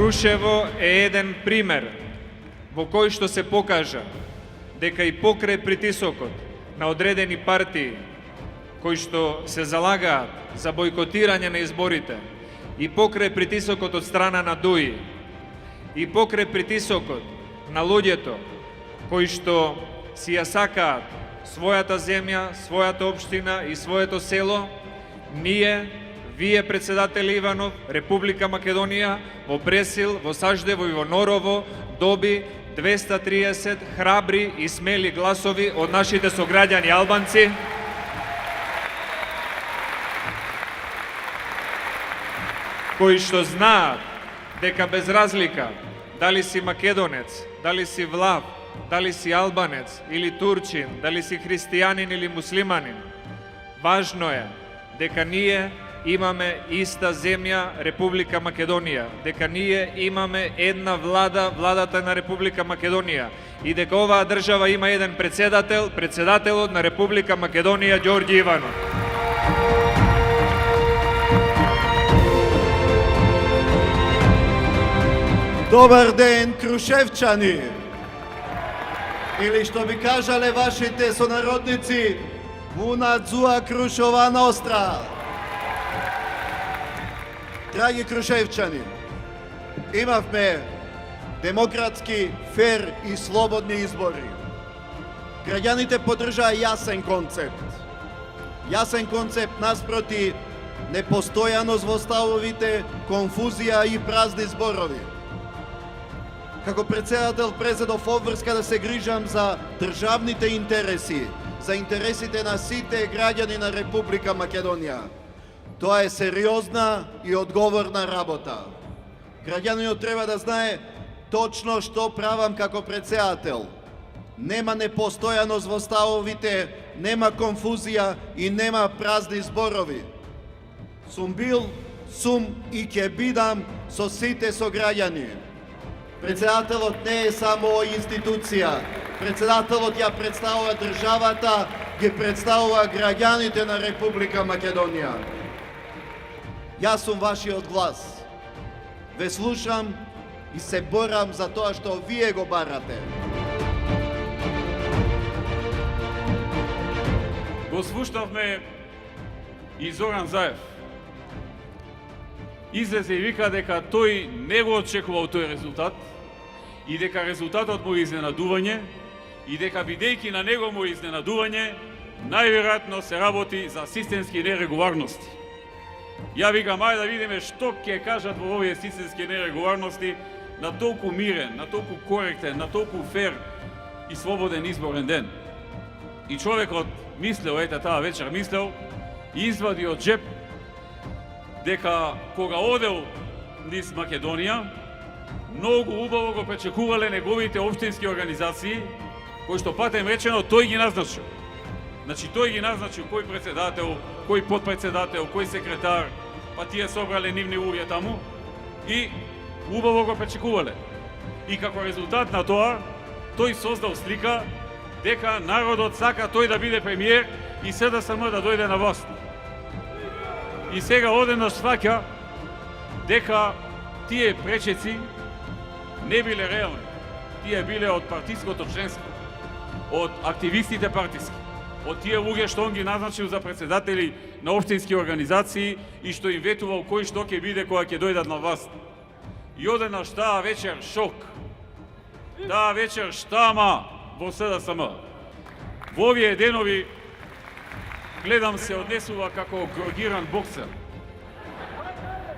Крушево е еден пример во кој што се покажа дека и покрај притисокот на одредени партии кои што се залагаат за бойкотирање на изборите, и покрај притисокот од страна на ДУИ, и покрај притисокот на луѓето кои што си ја сакаат својата земја, својата општина и своето село, ние, вие, председател Иванов, Република Македонија, во Пресил, во Саждево и во Норово доби 230 храбри и смели гласови од нашите сограѓани албанци, кои што знаат дека без разлика дали си македонец, дали си влав, дали си албанец или турчин, дали си христијанин или муслиманин, важно е дека ние имаме иста земја, Република Македонија, дека ние имаме една влада, владата на Република Македонија, и дека оваа држава има еден председател, председателот на Република Македонија Ѓорѓе Иванов. Добар ден, крушевчани! Или што би кажале вашите сонародници, Буна дзуа Крушова ностра! Драги крушевчани, имавме демократски, фер и слободни избори. Граѓаните поддржаа јасен концепт. Јасен концепт наспроти непостојаност во ставовите, конфузија и празни зборови. Како председател презедов обврска да се грижам за државните интереси, за интересите на сите граѓани на Република Македонија. Тоа е сериозна и одговорна работа. Граѓанинот треба да знае точно што правам како председател. Нема непостојаност во ставовите, нема конфузија и нема празни зборови. Сум бил, сум и ќе бидам со сите сограѓани. Председателот не е само институција. Председателот ја представува државата, ги представува граѓаните на Република Македонија. Јас сум вашиот глас. Ве слушам и се борам за тоа што вие го барате. Го слушнавме и Зоран Заев. Излезе и вика дека тој не го очекувал тој резултат и дека резултатот му е изненадување и дека бидејќи на него му е изненадување, најверојатно се работи за системски нерегуларности. Ја викам, ајде да видиме што ќе кажат во овие системски нерегуларности на толку мирен, на толку коректен, на толку фер и слободен изборен ден. И човекот мислел, ете таа вечер мислел, и извади од джеп дека кога одел низ Македонија, многу убаво го пречекувале неговите општински организации, кои што патем речено тој ги назначил. Значи тој ги назначил кој председател, кој подпредседател, кој секретар, па тие собрале нивни луѓе таму и убаво го пречекувале. И како резултат на тоа, тој создал слика дека народот сака тој да биде премиер и СДСМ да дојде на власт. И сега одеднаш сваќа дека тие пречеци не биле реални. Тие биле од партиското членство, од активистите партиски, од тие луѓе што он ги назначил за председатели на општински организации и што им ветувал кој што ќе биде кога ќе дојдат на власт. И одеднаш таа вечер шок. Таа вечер штама во СДСМ. Во овие денови гледам се однесува како грогиран боксер.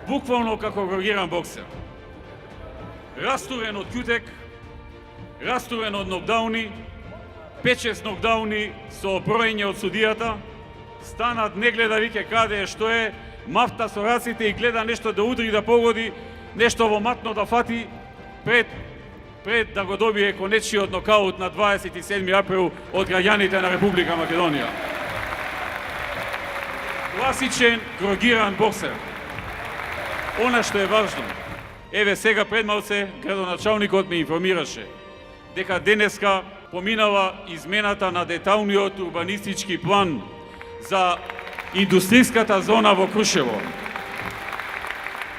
Буквално како грогиран боксер. Растурен од ќутек, растурен од нокдауни, 5-6 нокдауни со броење од судијата, станат, не гледа вике каде е, што е, мафта со раците и гледа нешто да удри, да погоди, нешто во матно да фати, пред да го добие конечниот нокаут на 27 април од граѓаните на Република Македонија. Класичен грогиран боксер. Она што е важно, еве сега пред малце градоначалникот ме информираше дека денеска поминава измената на деталниот урбанистички план за индустријската зона во Крушево.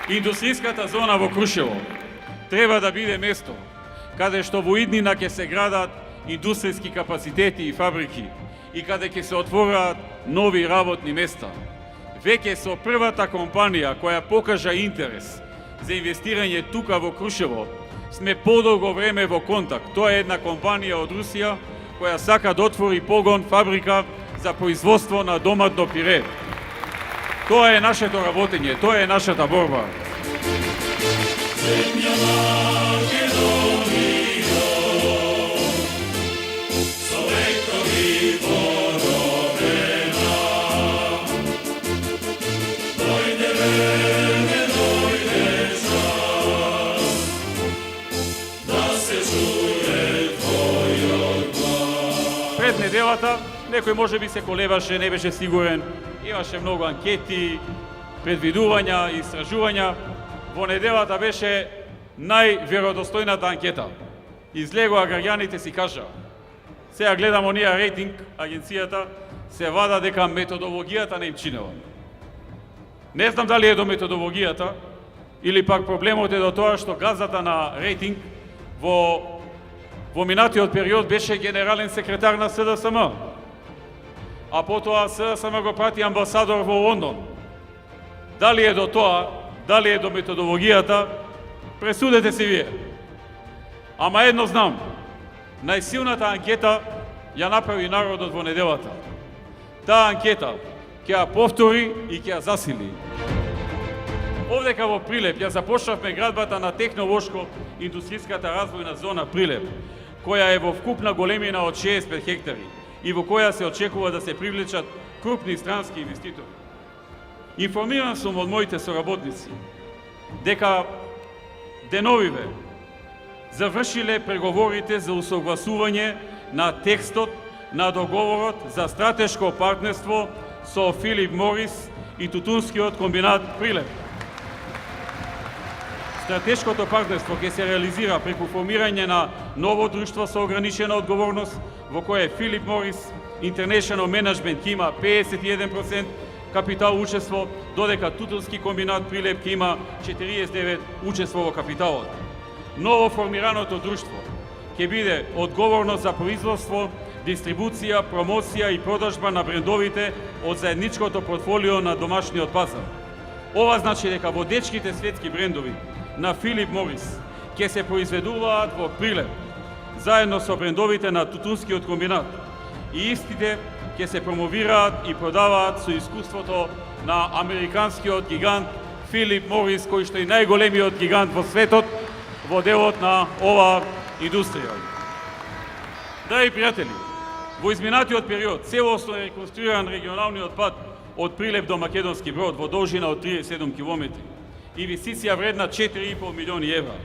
Индустријската зона во Крушево. треба да биде место каде што во иднина ќе се градат индустријски капацитети и фабрики и каде ќе се отвораат нови работни места. Веќе со првата компанија која покажа интерес за инвестирање тука во Крушево, сме подолго време во контакт. Тоа е една компанија од Русија која сака да отвори погон, фабрика за производство на доматно пире. Тоа е нашето работење, тоа е нашата борба. Пред неделата некој може би се колебаше, не беше сигурен, имаше многу анкети, предвидувања, истражувања. Во неделата беше најверодостојната анкета. Излегоа граѓаните си кажа. Сега гледам онија рейтинг, агенцијата, се вада дека методологијата не им чинела. Не знам дали е до методологијата, или пак проблемот е до тоа што газата на рейтинг во минатиот период беше генерален секретар на СДСМ, а потоа СДСМ го прати амбасадор во Лондон. Дали е до тоа, дали е до методологијата, пресудете си вие. Ама едно знам, најсилната анкета ја направи народот во неделата. Таа анкета ќе ја повтори и ќе ја засили. Овдека во Прилеп ја започнавме градбата на технолошко-индустријската развојна зона Прилеп, која е во вкупна големина од 65 хектари и во која се очекува да се привлечат крупни странски инвеститори. Информиран сум од моите соработници дека деновиве завршиле преговорите за усогласување на текстот на договорот за стратешко партнерство со Филип Морис и Тутунскиот комбинат Прилеп. Стратешкото партнерство ќе се реализира преку формирање на ново друштво со ограничена одговорност, во кое Филип Морис International Management ќе има 51% капитал учество, додека Тутунски комбинат Прилеп ќе има 49% учество во капиталот. Ново формираното друштво ќе биде одговорно за производство, дистрибуција, промоција и продажба на брендовите од заедничкото портфолио на домашниот пазар. Ова значи дека водечките светски брендови на Филип Морис ќе се произведуваат во Прилеп, заедно со брендовите на Тутунскиот комбинат, и истите ќе се промовираат и продаваат со искуството на американскиот гигант Филип Морис, кој што е најголемиот гигант во светот во делот на оваа индустрија. Драги пријатели, во изминатиот период целосно е реконструиран регионалниот пат од Прилеп до Македонски Брод во должина од 37 км. Инвестиција вредна 4,5 милиони евра.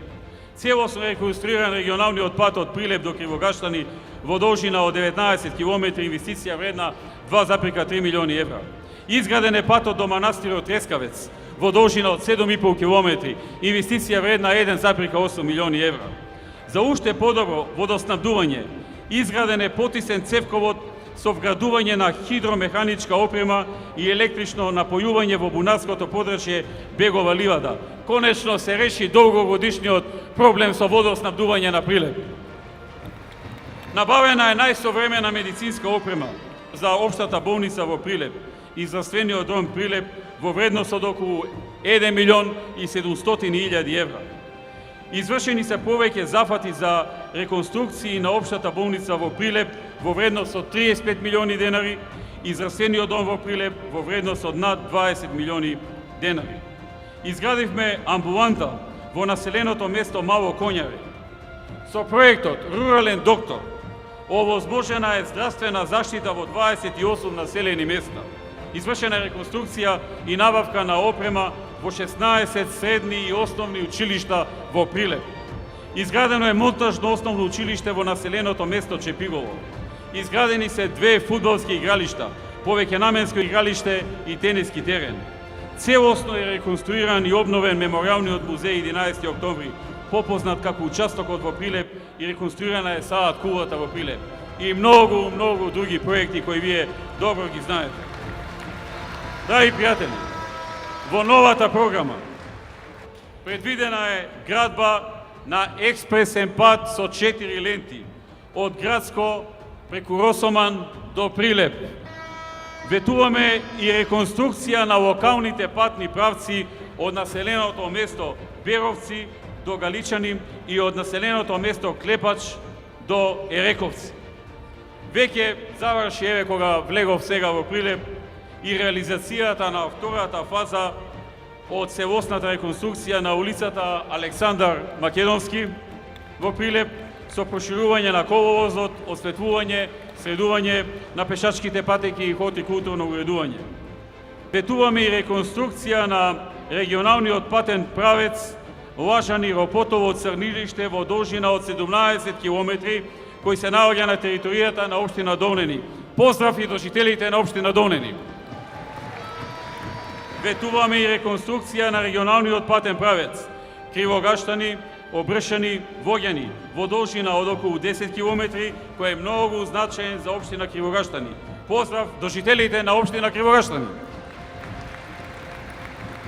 Целосно е реконструиран регионалниот пат од Прилеп до Кривогаштани во должина од 19 км, инвестиција вредна 2,3 милиони евра. Изграден е патот до манастирот Трескавец во должина од 7,5 км, инвестиција вредна 1,8 милиони евра. За уште подобро водоснабдување, изграден е потисен цевковод со вградување на хидромеханичка опрема и електрично напојување во бунарското подрачје Бегова ливада. Конечно се реши долгогодишниот проблем со водоснабдување на Прилеп. Набавена е најсовремена медицинска опрема за општата болница во Прилеп и здравствениот дом Прилеп во вредност од околу 1 милион и 700.000 евра. Извршени се повеќе зафати за реконструкции на општата болница во Прилеп во вредност од 35 милиони денари и здравствениот дом во Прилеп во вредност од над 20 милиони денари. Изградивме амбуланта во населеното место Мало Коњаре. Со проектот Рурален доктор овозможена е здравствена заштита во 28 населени места. Извршена е реконструкција и набавка на опрема во 16 средни и основни училишта во Прилеп. Изградено е монтажно основно училиште во населеното место Чепигово. Изградени се 2 фудбалски игралишта, повеќе наменско игралиште и тениски терен. Целосно е реконструиран и обновен мемориалниот музеј 11 октомври, попознат како участокот во Прилеп, и реконструирана е саат кулата во Прилеп. И многу други проекти кои вие добро ги знаете. Драги пријатели, во новата програма предвидена е градба на експресен пат со 4 ленти од Градско преку Росоман до Прилеп. Ветуваме и реконструкција на локалните патни правци од населеното место Беровци до Галичани и од населеното место Клепач до Ерековци. Веќе заврши, еве кога влегов сега во Прилеп, и реализацијата на втората фаза од целосната реконструкција на улицата Александар Македонски во Прилеп, со проширување на коловозот, осветлување, средување на пешачките патеки и хортикултурно уредување. Ветуваме и реконструкција на регионалниот патен правец Лажани-Ропотово Црнилиште во должина од 17 километри, кој се наоѓа на територијата на општина Долнени. Поздрав и до жителите на општина Долнени. Ветуваме и реконструкција на регионалниот патен правец Кривогаштани, Обршани, Воѓани, во должина од околу 10 километри, кој е многу значаен за општина Кривогаштани. Поздрав до жителите на општина Кривогаштани.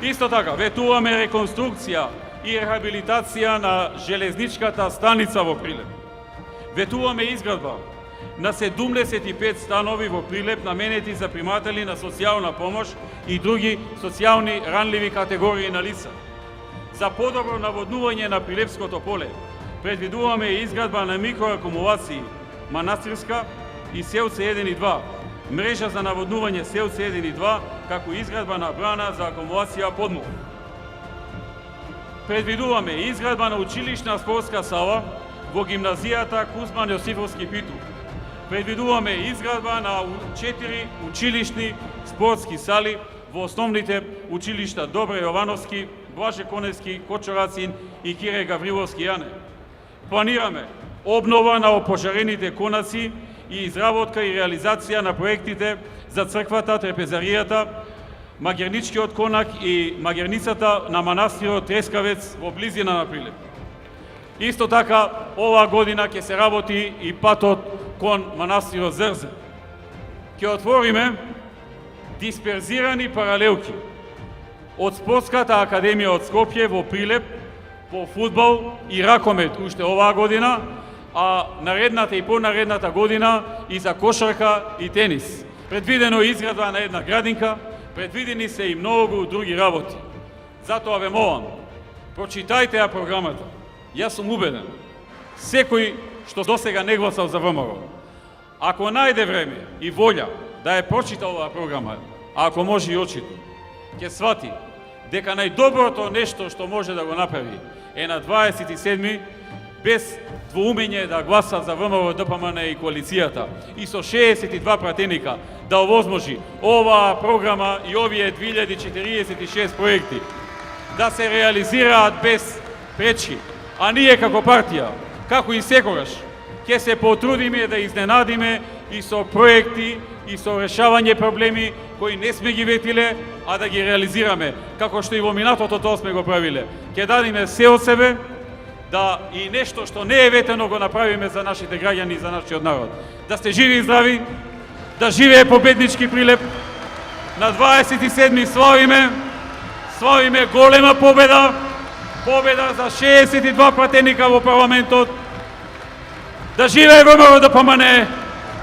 Исто така, ветуваме реконструкција и рехабилитација на железничката станица во Прилеп. Ветуваме изградба на 75 станови во Прилеп наменети за приматели на социјална помош и други социјални ранливи категории на лица. За подобро наводнување на Прилепското поле предвидуваме изградба на микроакумулации Манастирска и Селце 1 и 2, мрежа за наводнување Селце 1 и 2, како изградба на брана за акумулација подмол. Предвидуваме изградба на училишна спортска сала во гимназијата Кузман Јосифовски Питу. Предвидуваме изградба на 4 училишни спортски сали во основните училишта Добре Јовановски, Блаже Коневски, Кочорацин и Кире Гавриловски Јане. Планираме обнова на опожарените конаци и изработка и реализација на проектите за црквата, трепезаријата, Магерничкиот конак и магерницата на манастирот Трескавец во близина на Прилеп. Исто така, оваа година ќе се работи и патот кон манастирот Зрзе. Ќе отвориме дисперзирани паралелки од Спортската академија од Скопје во Прилеп по фудбал и ракомет уште оваа година, а наредната и понаредната година и за кошарка и тенис. Предвидено е изградба на една градинка, предвидени се и многу други работи. Затоа ве молам, прочитајте ја програмата. Јас сум убеден, секој што досега не гласал за ВМРО, ако најде време и волја да ја прочита оваа програма, а ако може и очито, ќе свати дека најдоброто нешто што може да го направи е на 27 без двоумење да гласа за ВМРО, ДПМН и коалицијата и со 62 пратеника да овозможи оваа програма и овие 2046 проекти да се реализираат без пречки. А ние како партија, како и секогаш, ќе се потрудиме да изненадиме и со проекти и со решавање проблеми кои не сме ги ветиле, а да ги реализираме, како што и во минатото тоа сме го правиле. Ќе дадиме се од себе, да и нешто што не е ветено го направиме за нашите граѓани и за нашиот народ. Да сте живи и здрави, да живее победнички Прилеп. На 27 славиме голема победа, победа за 62 пратеника во парламентот. Да живее ВМРО ДПМН,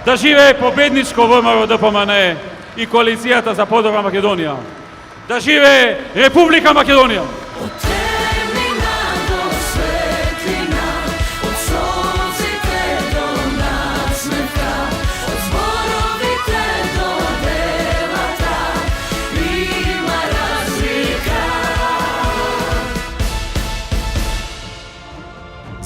да живее победничко ВМРО ДПМН и коалицијата за подобра Македонија. Да живее Република Македонија.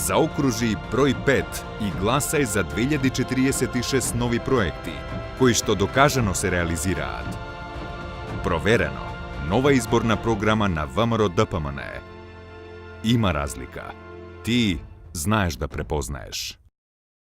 Заокружи број 5 и гласај за 2046 нови проекти, кои што докажано се реализираат. Проверено, нова изборна програма на ВМРО ДПМН. Има разлика. Ти знаеш да препознаеш.